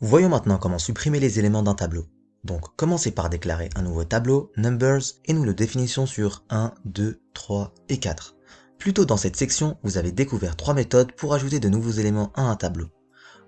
Voyons maintenant comment supprimer les éléments d'un tableau. Donc commencez par déclarer un nouveau tableau, Numbers, et nous le définissons sur 1, 2, 3 et 4. Plus tôt dans cette section, vous avez découvert 3 méthodes pour ajouter de nouveaux éléments à un tableau.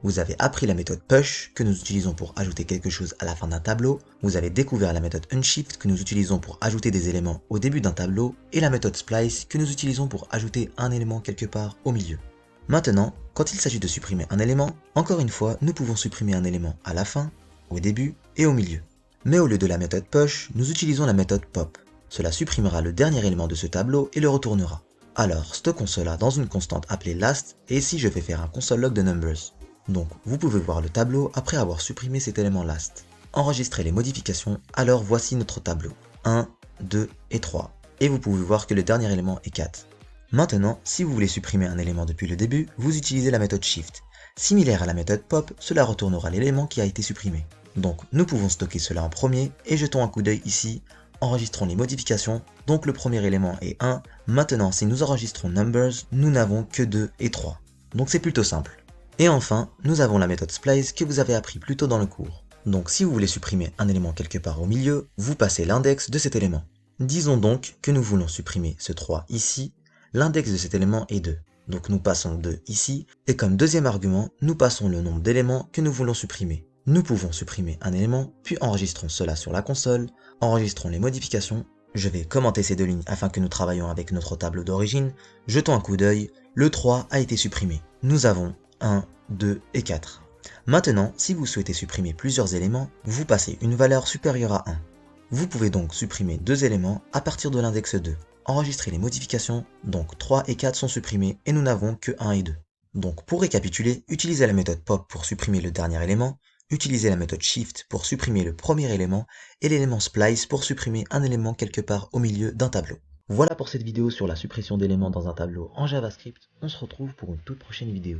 Vous avez appris la méthode push que nous utilisons pour ajouter quelque chose à la fin d'un tableau, vous avez découvert la méthode unshift que nous utilisons pour ajouter des éléments au début d'un tableau, et la méthode splice que nous utilisons pour ajouter un élément quelque part au milieu. Maintenant, quand il s'agit de supprimer un élément, encore une fois, nous pouvons supprimer un élément à la fin, au début et au milieu. Mais au lieu de la méthode push, nous utilisons la méthode pop. Cela supprimera le dernier élément de ce tableau et le retournera. Alors, stockons cela dans une constante appelée last, et ici je vais faire un console log de numbers. Donc, vous pouvez voir le tableau après avoir supprimé cet élément last. Enregistrez les modifications, alors voici notre tableau. 1, 2 et 3. Et vous pouvez voir que le dernier élément est 4. Maintenant, si vous voulez supprimer un élément depuis le début, vous utilisez la méthode shift. Similaire à la méthode pop, cela retournera l'élément qui a été supprimé. Donc, nous pouvons stocker cela en premier, et jetons un coup d'œil ici, enregistrons les modifications, donc le premier élément est 1, maintenant si nous enregistrons numbers, nous n'avons que 2 et 3. Donc c'est plutôt simple. Et enfin, nous avons la méthode splice que vous avez appris plus tôt dans le cours. Donc si vous voulez supprimer un élément quelque part au milieu, vous passez l'index de cet élément. Disons donc que nous voulons supprimer ce 3 ici, l'index de cet élément est 2. Donc nous passons 2 ici, et comme deuxième argument, nous passons le nombre d'éléments que nous voulons supprimer. Nous pouvons supprimer un élément, puis enregistrons cela sur la console, enregistrons les modifications. Je vais commenter ces deux lignes afin que nous travaillions avec notre tableau d'origine. Jetons un coup d'œil, le 3 a été supprimé. Nous avons 1, 2 et 4. Maintenant, si vous souhaitez supprimer plusieurs éléments, vous passez une valeur supérieure à 1. Vous pouvez donc supprimer deux éléments à partir de l'index 2. Enregistrez les modifications, donc 3 et 4 sont supprimés et nous n'avons que 1 et 2. Donc pour récapituler, utilisez la méthode pop pour supprimer le dernier élément, utilisez la méthode shift pour supprimer le premier élément et l'élément splice pour supprimer un élément quelque part au milieu d'un tableau. Voilà pour cette vidéo sur la suppression d'éléments dans un tableau en JavaScript, on se retrouve pour une toute prochaine vidéo.